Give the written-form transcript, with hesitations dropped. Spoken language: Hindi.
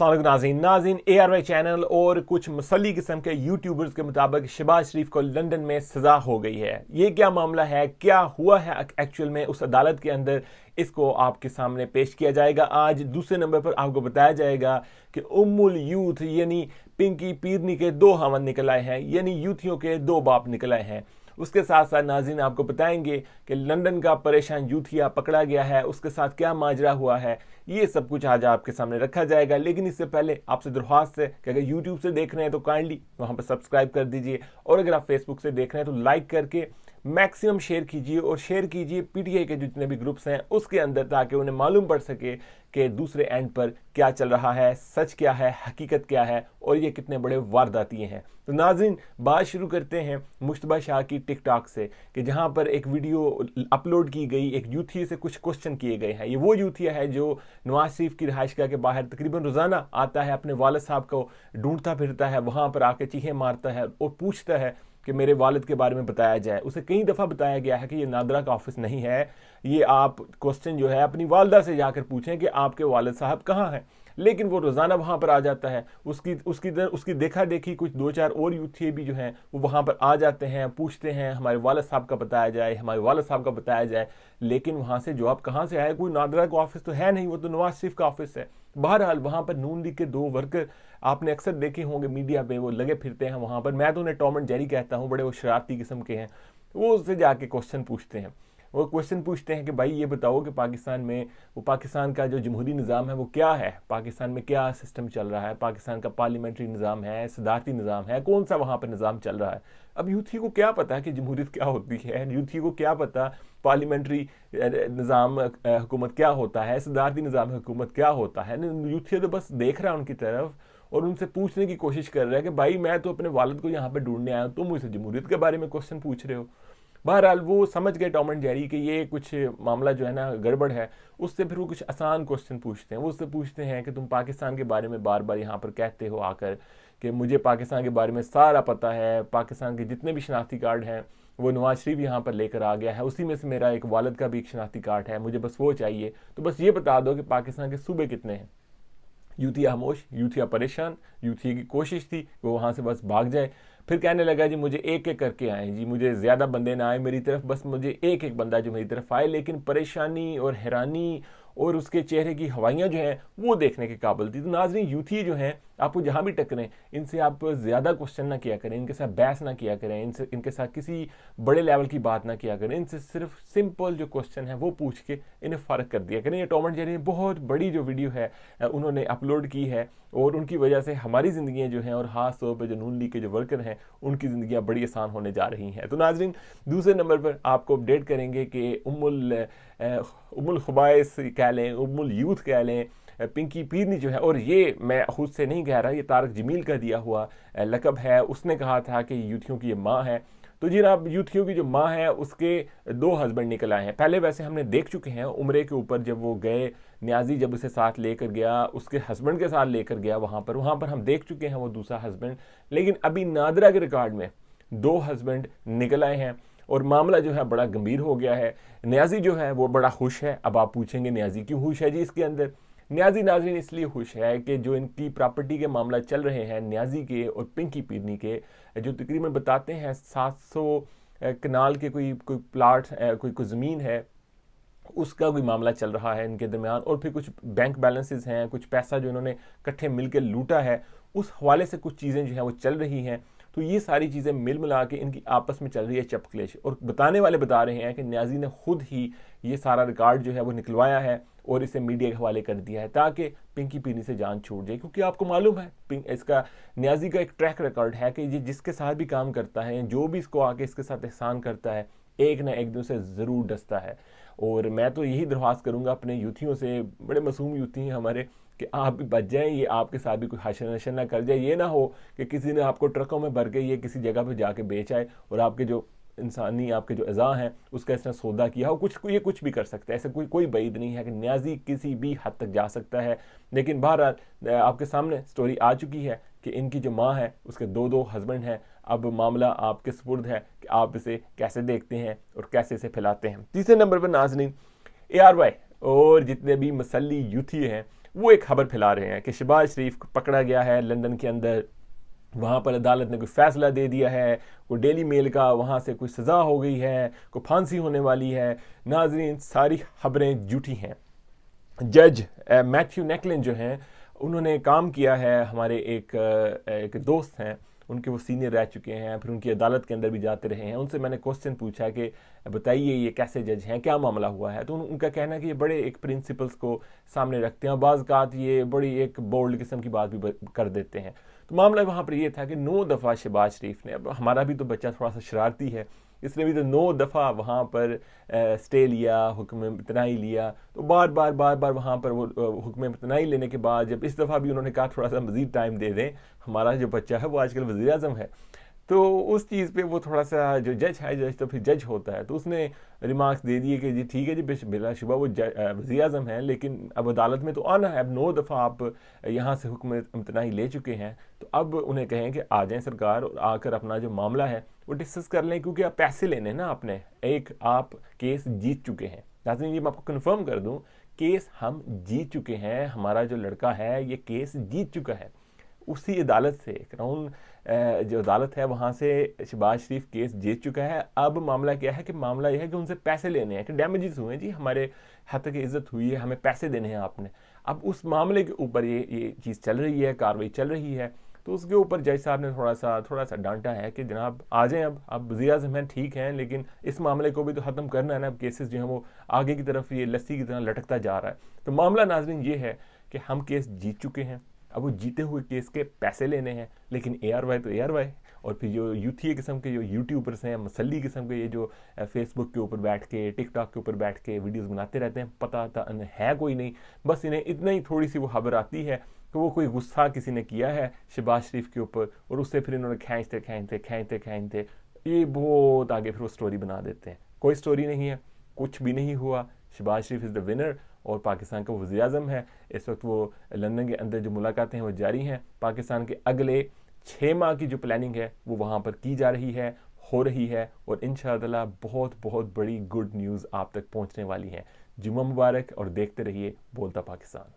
नाज़रीन ARY चैनल और कुछ मसली किस्म के यूट्यूबर्स के मुताबिक शहबाज शरीफ को लंदन में सज़ा हो गई है। ये क्या मामला है, क्या हुआ है एक्चुअल में उस अदालत के अंदर, इसको आपके सामने पेश किया जाएगा। आज दूसरे नंबर पर आपको बताया जाएगा कि उम्मुल यूथ यानी पिंकी पीरनी के दो हमद निकल आए हैं, यानी यूथियों के दो बाप निकल आए हैं। उसके साथ साथ नाज़रीन आपको बताएंगे कि लंदन का परेशान यूथिया पकड़ा गया है, उसके साथ क्या माजरा हुआ है, ये सब कुछ आज आपके सामने रखा जाएगा। लेकिन इससे पहले आपसे दरख्वास्त है कि अगर यूट्यूब से देख रहे हैं तो काइंडली वहाँ पर सब्सक्राइब कर दीजिए, और अगर आप फेसबुक से देख रहे हैं तो लाइक करके मैक्सिमम शेयर कीजिए, और शेयर कीजिए PTI के जितने भी ग्रुप्स हैं उसके अंदर, ताकि उन्हें मालूम पड़ सके कि दूसरे एंड पर क्या चल रहा है, सच क्या है, हकीकत क्या है, और ये कितने बड़े वारदातिये हैं। तो नाज़रीन बात शुरू करते हैं मुश्तबा शाह की टिकटॉक से, कि जहाँ पर एक वीडियो अपलोड की गई, एक यूथिया से कुछ क्वेश्चन किए गए हैं। ये वो यूथिया है जो नवाज शरीफ की रिहाइशगाह के बाहर तकरीबन रोज़ाना आता है, अपने वालिद साहब को ढूंढता फिरता है, वहाँ पर आके चीखें मारता है और पूछता है कि मेरे वालिद के बारे में बताया जाए। उसे कई दफ़ा बताया गया है कि ये नादरा का ऑफिस नहीं है, ये आप क्वेश्चन जो है अपनी वालदा से जाकर पूछें कि आपके वालिद साहब कहाँ हैं। लेकिन वो रोज़ाना वहाँ पर आ जाता है, उसकी देखा देखी कुछ दो चार और यूथिये भी जो हैं वो वहाँ पर आ जाते हैं, पूछते हैं हमारे वालिद साहब का बताया जाए, हमारे वालिद साहब का बताया जाए। लेकिन वहाँ से जवाब कहाँ से आया, कोई नादरा का ऑफिस तो है नहीं, वो तो नवाज शरीफ का ऑफिस है। बहरहाल वहाँ पर नून लीग के दो वर्कर आपने अक्सर देखे होंगे मीडिया पे, वो लगे फिरते हैं वहाँ पर। मैं तो उन्हें टॉम एंड जेरी कहता हूँ, बड़े वो शरारती किस्म के हैं। वो उससे जाके क्वेश्चन पूछते हैं, वो क्वेश्चन पूछते हैं कि भाई ये बताओ कि पाकिस्तान में वो पाकिस्तान का जो जमहूरी निज़ाम है वो क्या है, पाकिस्तान में क्या सिस्टम चल रहा है, पाकिस्तान का पार्लियामेंट्री निज़ाम है, सदारती निज़ाम है, कौन सा वहाँ पर निज़ाम चल रहा है। अब यूथी को क्या पता है कि जमहूरियत क्या होती है, यूथी को क्या पता पार्लियामेंट्री निज़ाम हुकूमत क्या होता है, सदारती निज़ाम हुकूमत क्या होता है। यूथी तो बस देख रहा है उनकी तरफ और उनसे पूछने की कोशिश कर रहा है कि भाई मैं तो अपने वालिद को यहाँ पर ढूंढने आया हूँ, तुम मुझसे जमहूरियत के बारे में क्वेश्चन पूछ रहे हो। बहरहाल वो समझ गए टॉम एंड जेरी कि ये कुछ मामला जो है ना गड़बड़ है। उससे फिर वो कुछ आसान क्वेश्चन पूछते हैं। वो उससे पूछते हैं कि तुम पाकिस्तान के बारे में बार बार यहाँ पर कहते हो आकर कि मुझे पाकिस्तान के बारे में सारा पता है, पाकिस्तान के जितने भी शनाख्ती कार्ड हैं वो नवाज शरीफ यहाँ पर लेकर आ गया है, उसी में से मेरा एक वालिद का भी एक शनाख्ती कार्ड है, मुझे बस वो चाहिए, तो बस ये बता दो कि पाकिस्तान के सूबे कितने हैं। यूथिया खामोश, यूथिया परेशान, यूथिया की कोशिश थी वो वहाँ से बस भाग जाए। फिर कहने लगा जी मुझे एक एक करके आए, जी मुझे ज़्यादा बंदे ना आए मेरी तरफ, बस मुझे एक एक बंदा जो मेरी तरफ आए। लेकिन परेशानी और हैरानी और उसके चेहरे की हवाइयाँ जो हैं वो देखने के काबिल थी। तो नाज़रीन यूथी जो हैं आपको जहाँ भी टकरें, इनसे आप ज़्यादा क्वेश्चन ना किया करें, इनके साथ बहस ना किया करें, इनके साथ किसी बड़े लेवल की बात ना किया करें, इनसे सिर्फ सिंपल जो क्वेश्चन है वो पूछ के इन्हें फ़र्क कर दिया करें। ये टॉम एंड जेरी बहुत बड़ी जो वीडियो है उन्होंने अपलोड की है, और उनकी वजह से हमारी ज़िंदगियाँ जो हैं और ख़ास तौर पर जो नून लीग के जो वर्कर हैं उनकी ज़िंदगियाँ बड़ी आसान होने जा रही हैं। तो नाज़रीन दूसरे नंबर पर आपको अपडेट करेंगे कि उम्मुल खुबाइस कह लें, उम्मुल यूथ कह लें, पिंकी पीरनी जो है, और ये मैं खुद से नहीं कह रहा, ये तारक जमील का दिया हुआ लकब है। उसने कहा था कि यूथियों की ये माँ है। तो जी जनाब यूथियों की जो माँ है उसके दो हस्बैंड निकल आए हैं। पहले वैसे हमने देख चुके हैं उम्रे के ऊपर, जब वो गए न्याजी जब उसे साथ लेकर गया, उसके हस्बैंड के साथ लेकर गया वहाँ पर हम देख चुके हैं वो दूसरा हस्बैंड। लेकिन अभी नादरा के रिकॉर्ड में दो हस्बैंड निकल आए हैं और मामला जो है बड़ा गंभीर हो गया है। न्याजी जो है वो बड़ा खुश है। अब आप पूछेंगे न्याजी क्यों खुश है जी इसके अंदर। न्याजी नाज़रीन इसलिए खुश है कि जो इनकी प्रॉपर्टी के मामला चल रहे हैं न्याजी के और पिंकी पीरनी के, जो तकरीबन बताते हैं 700 कनाल के कोई प्लाट कोई ज़मीन है, उसका कोई मामला चल रहा है इनके दरमियान, और फिर कुछ बैंक बैलेंसेस हैं, कुछ पैसा जो इन्होंने इकट्ठे मिलकर लूटा है, उस हवाले से कुछ चीज़ें जो हैं वो चल रही हैं। तो ये सारी चीज़ें मिल मिला के इनकी आपस में चल रही है चपकलेश, और बताने वाले बता रहे हैं कि न्याजी ने खुद ही ये सारा रिकॉर्ड जो है वो निकलवाया है और इसे मीडिया के हवाले कर दिया है ताकि पिंकी पीरनी से जान छूट जाए। क्योंकि आपको मालूम है इसका न्याजी का एक ट्रैक रिकॉर्ड है कि ये जिसके साथ भी काम करता है, जो भी इसको आके इसके साथ एहसान करता है, एक ना एक दिन से ज़रूर डसता है। और मैं तो यही दरख्वास्त करूँगा अपने यूथियों से, बड़े मासूम यूथी हैं हमारे, कि आप भी बच जाएं, ये आपके साथ भी कोई हाशर नशर ना कर जाए। ये ना हो कि किसी ने आपको ट्रकों में भर के ये किसी जगह पर जाके बेच आए और आपके जो इंसानी आपके जो अज़ा हैं उसका इसने सौदा किया हो। ये कुछ भी कर सकता है, ऐसे कोई बैद नहीं है कि न्याजी किसी भी हद तक जा सकता है। लेकिन बहरहाल आपके सामने स्टोरी आ चुकी है कि इनकी जो माँ है उसके दो हस्बैंड हैं। अब मामला आपके सुपुर्द है कि आप इसे कैसे देखते हैं और कैसे इसे फैलाते हैं। तीसरे नंबर पर नाज़रीन ARY और जितने भी मसली यूथी हैं वो एक खबर फैला रहे हैं कि शहबाज शरीफ को पकड़ा गया है लंदन के अंदर, वहाँ पर अदालत ने कोई फैसला दे दिया है, कोई डेली मेल का वहाँ से कोई सज़ा हो गई है, कोई फांसी होने वाली है। नाज़रीन, सारी खबरें झूठी हैं। जज मैथ्यू नेकलिन जो हैं, उन्होंने काम किया है, हमारे एक दोस्त हैं, उनके वो सीनियर रह चुके हैं, फिर उनकी अदालत के अंदर भी जाते रहे हैं। उनसे मैंने क्वेश्चन पूछा कि बताइए ये कैसे जज हैं, क्या मामला हुआ है। तो उनका कहना है कि ये बड़े एक प्रिंसिपल्स को सामने रखते हैं, बाज़ ये बड़ी एक बोल्ड किस्म की बात भी कर देते हैं। तो मामला वहाँ पर ये था कि 9 दफ़ा शहबाज शरीफ ने, अब हमारा भी तो बच्चा थोड़ा सा शरारती है, इसने भी तो 9 दफ़ा वहाँ पर स्टे लिया, हुक्म इतनाई लिया। तो बार बार वहाँ पर वो हुक्म इतनाई लेने के बाद जब इस दफ़ा भी उन्होंने कहा थोड़ा सा मज़ीद टाइम दे दें, हमारा जो बच्चा है वो आजकल वज़ीर आज़म है, तो उस चीज़ पे वो थोड़ा सा जो जज है, जज तो फिर जज होता है, तो उसने रिमार्क्स दे दिए कि जी ठीक है जी, बिलाशुबा वो वज़ीर आज़म है, लेकिन अब अदालत में तो आना है, अब 9 दफ़ा आप यहाँ से हुक्म इम्तनाई ले चुके हैं, तो अब उन्हें कहें कि आ जाएँ सरकार और आकर अपना जो मामला है वो डिस्कस कर लें, क्योंकि आप पैसे लेने ना आपने, एक आप केस जीत चुके हैं। नाज़रीन, ये मैं आपको कन्फर्म कर दूँ, केस हम जीत चुके हैं, हमारा जो लड़का है ये केस जीत चुका है। उसी अदालत से, क्राउन जो अदालत है वहाँ से शहबाज शरीफ केस जीत चुका है। अब मामला क्या है कि मामला यह है कि उनसे पैसे लेने हैं, कि डैमेजेस हुए हैं जी, हमारे हद तक इज्जत हुई है, हमें पैसे देने हैं आपने। अब उस मामले के ऊपर ये चीज़ चल रही है, कार्रवाई चल रही है। तो उसके ऊपर जज साहब ने थोड़ा सा डांटा है कि जनाब आ जाएँ, अब वज़ीर आज़म हैं ठीक हैं, लेकिन इस मामले को भी तो ख़त्म करना है ना। अब केसेस जो हैं वो आगे की तरफ ये लस्सी की तरह लटकता जा रहा है। तो मामला नाज़रीन ये है कि हम केस जीत चुके हैं, अब वो जीते हुए केस के पैसे लेने हैं, लेकिन ARY तो ARY, और फिर जो यूथी किस्म के जो यूट्यूबर्स हैं, मसली किस्म के, ये जो फेसबुक के ऊपर बैठ के, टिकटॉक के ऊपर बैठ के वीडियोस बनाते रहते हैं, पता है कोई नहीं, बस इन्हें इतना ही थोड़ी सी वो खबर आती है कि वो कोई गुस्सा किसी ने किया है शहबाज शरीफ के ऊपर, और उससे फिर इन्होंने खींचते ये बहुत आगे फिर वो स्टोरी बना देते हैं। कोई स्टोरी नहीं है, कुछ भी नहीं हुआ। शहबाज शरीफ इज़ द विनर और पाकिस्तान का वज़ीर आज़म है। इस वक्त वो लंदन के अंदर जो मुलाकातें हैं वो जारी हैं। पाकिस्तान के अगले 6 माह की जो प्लानिंग है वो वहाँ पर की जा रही है, हो रही है, और इंशाअल्लाह बहुत बड़ी गुड न्यूज़ आप तक पहुँचने वाली है। जुम्मा मुबारक और देखते रहिए बोलता पाकिस्तान।